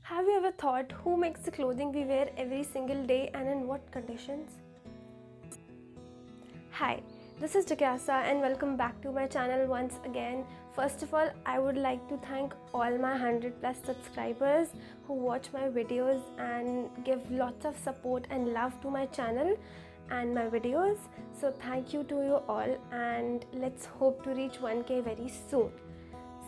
Have you ever thought who makes the clothing we wear every single day and in what conditions? Hi, this is Jigyasa and welcome back to my channel once again. First of all, I would like to thank all my 100 plus subscribers who watch my videos and give lots of support and love to my channel and my videos. So thank you to you all, and let's hope to reach 1K very soon.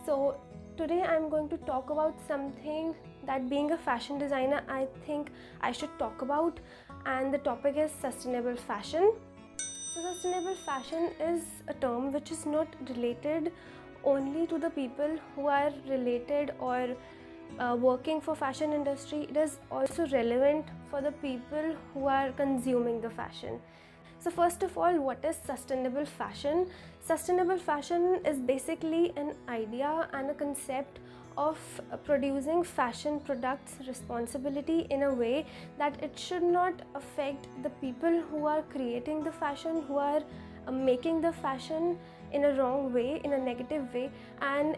So today I'm going to talk about something that, being a fashion designer, I think I should talk about, and the topic is sustainable fashion. So sustainable fashion is a term which is not related only to the people who are related or working for fashion industry. It is also relevant for the people who are consuming the fashion. So first of all, what is sustainable fashion? Sustainable fashion is basically an idea and a concept of producing fashion products responsibility in a way that it should not affect the people who are creating the fashion, who are making the fashion in a wrong way, in a negative way, and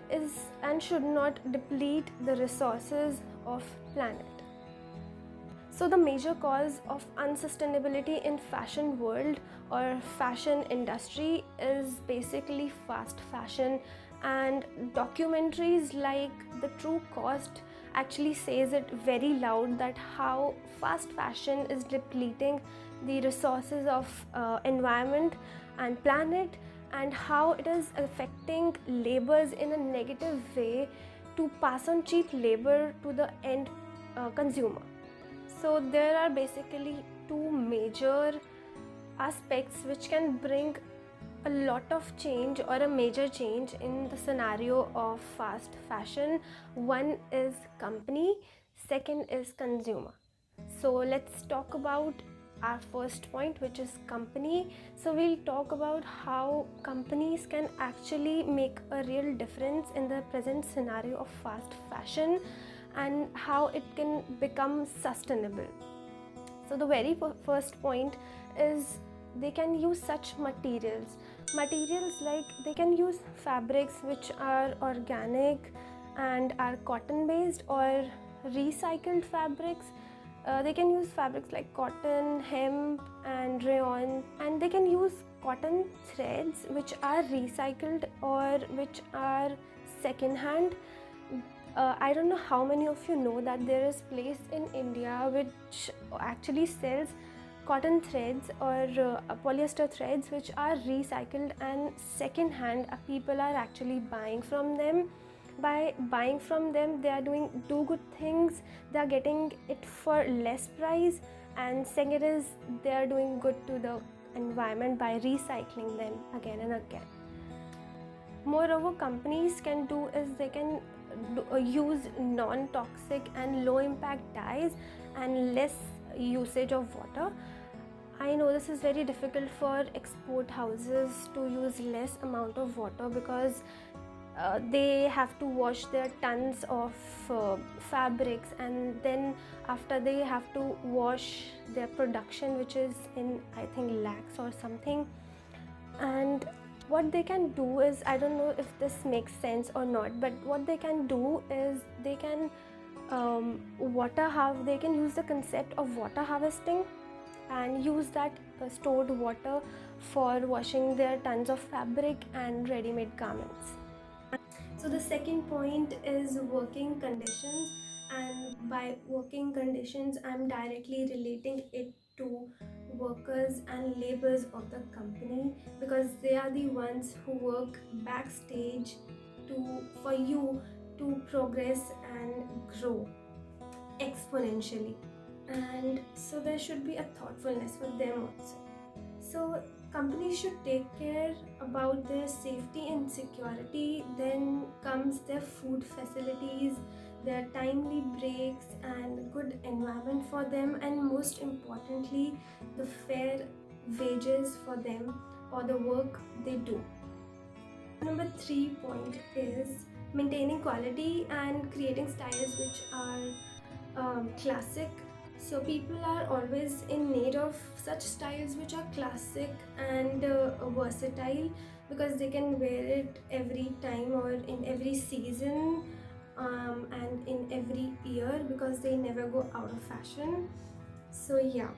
should not deplete the resources of planet. So the major cause of unsustainability in fashion world or fashion industry is basically fast fashion, and documentaries like The True Cost actually says it very loud that how fast fashion is depleting the resources of environment and planet, and how it is affecting labors in a negative way to pass on cheap labor to the end consumer. So there are basically two major aspects which can bring a lot of change or a major change in the scenario of fast fashion. One is company, second is consumer. So let's talk about our first point, which is company. So we'll talk about how companies can actually make a real difference in the present scenario of fast fashion and how it can become sustainable. So the very first point is they can use such materials like they can use fabrics which are organic and are cotton based or recycled fabrics. They can use fabrics like cotton, hemp and rayon, and they can use cotton threads which are recycled or which are second hand. I don't know how many of you know that there is place in India which actually sells cotton threads or polyester threads which are recycled and second hand. People are actually buying from them. By buying from them, they are doing two good things. They are getting it for less price, and second is they are doing good to the environment by recycling them again and again. Moreover, companies can do is they can use non-toxic and low-impact dyes and less usage of water. I know this is very difficult for export houses to use less amount of water because they have to wash their tons of fabrics, and then after they have to wash their production, which is in, I think, lakhs or something. And what they can do is, I don't know if this makes sense or not, but what they can do is they can they can use the concept of water harvesting and use that stored water for washing their tons of fabric and ready-made garments. So the second point is working conditions, and by working conditions I'm directly relating it to workers and laborers of the company, because they are the ones who work backstage for you to progress and grow exponentially. And so there should be a thoughtfulness for them also. So companies should take care about their safety and security. Then comes their food facilities, their timely breaks and good environment for them, and most importantly the fair wages for them or the work they do. Number 3 point is maintaining quality and creating styles which are classic. So people are always in need of such styles which are classic and versatile, because they can wear it every time or in every season and in every year. year because they never go out of fashion. So yeah,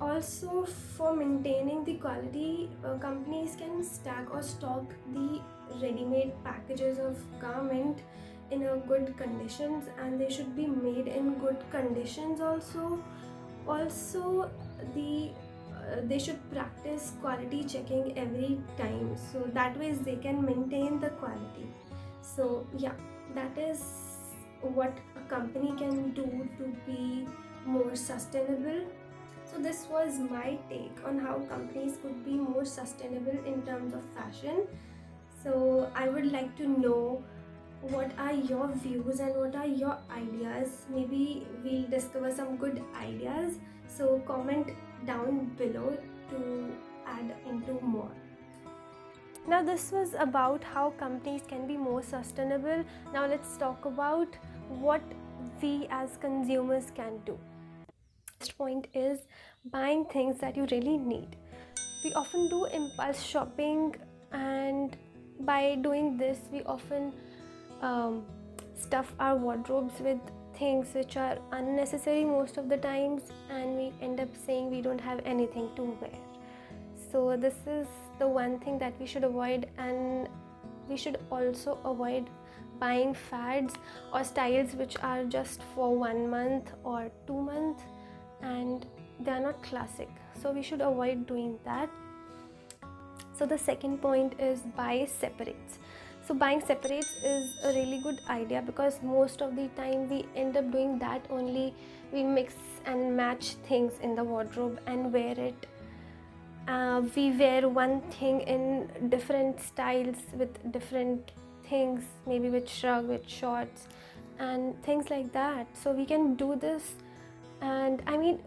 also for maintaining the quality, companies can stack or stock the ready-made packages of garment in a good conditions, and they should be made in good conditions also. They should practice quality checking every time, so that ways they can maintain the quality. So yeah, that is what a company can do to be more sustainable. So this was my take on how companies could be more sustainable in terms of fashion. So I would like to know what are your views and what are your ideas. Maybe we'll discover some good ideas. So comment down below to add into more. Now this was about how companies can be more sustainable. Now let's talk about what we as consumers can do. Next point is buying things that you really need. We often do impulse shopping, and by doing this we often stuff our wardrobes with things which are unnecessary most of the times, and we end up saying we don't have anything to wear. So this is the one thing that we should avoid, and we should also avoid buying fads or styles which are just for 1 month or 2 months and they are not classic. So we should avoid doing that. So the second point is buy separates. So buying separates is a really good idea because most of the time we end up doing that only. We mix and match things in the wardrobe and wear it. We wear one thing in different styles with different things, maybe with shrug, with shorts and things like that. So we can do this, and I mean,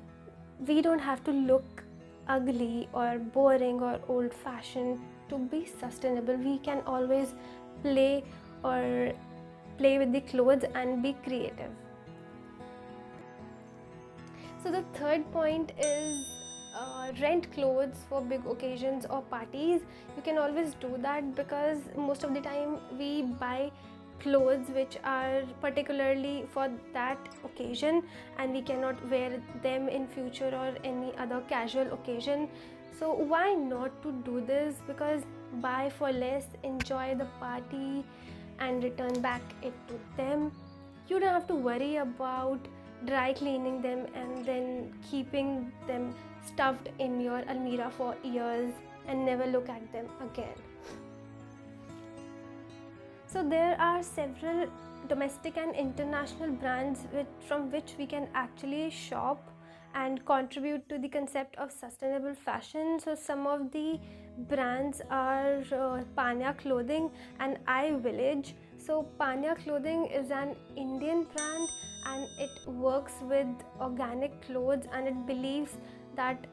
we don't have to look ugly or boring or old-fashioned to be sustainable. We can always play with the clothes and be creative. So the third point is rent clothes for big occasions or parties. You can always do that because most of the time we buy clothes which are particularly for that occasion and we cannot wear them in future or any other casual occasion. So why not to do this? Because buy for less, enjoy the party and return back it to them. You don't have to worry about dry cleaning them and then keeping them stuffed in your almirah for years and never look at them again. So there are several domestic and international brands from which we can actually shop and contribute to the concept of sustainable fashion. So some of the brands are Panya Clothing and iVillage. So Panya Clothing is an Indian brand and it works with organic clothes, and it believes that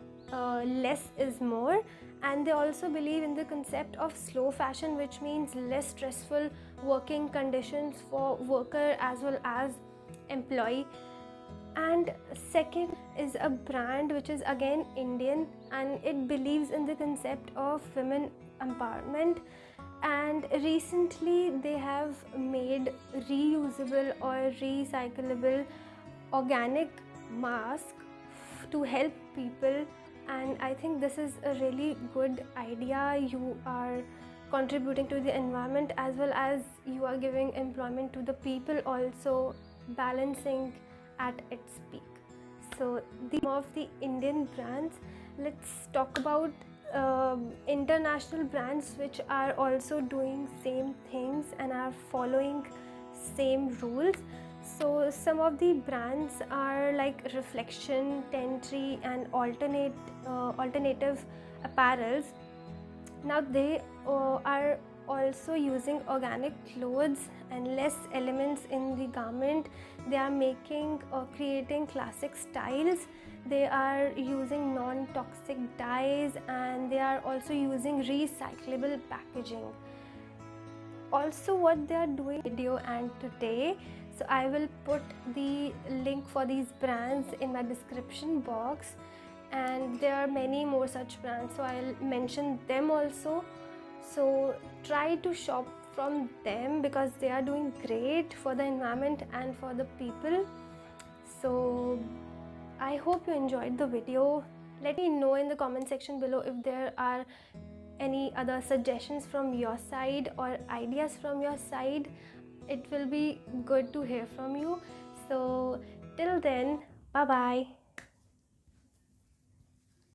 less is more, and they also believe in the concept of slow fashion, which means less stressful working conditions for worker as well as employee. And second is a brand which is again Indian, and it believes in the concept of women empowerment, and recently they have made reusable or recyclable organic mask to help people, and I think this is a really good idea. You are contributing to the environment as well as you are giving employment to the people, also balancing at its peak. So the of the Indian brands. Let's talk about international brands which are also doing same things and are following same rules. So some of the brands are like Reflection, Tentree and alternative apparels. Now they are also using organic clothes and less elements in the garment. They are making or creating classic styles. They are using non-toxic dyes, and they are also using recyclable packaging. Also what they are doing video and today, so I will put the link for these brands in my description box, and there are many more such brands, so I'll mention them also. So try to shop from them because they are doing great for the environment and for the people. So I hope you enjoyed the video. Let me know in the comment section below if there are any other suggestions from your side or ideas from your side. It will be good to hear from you. So till then, bye bye.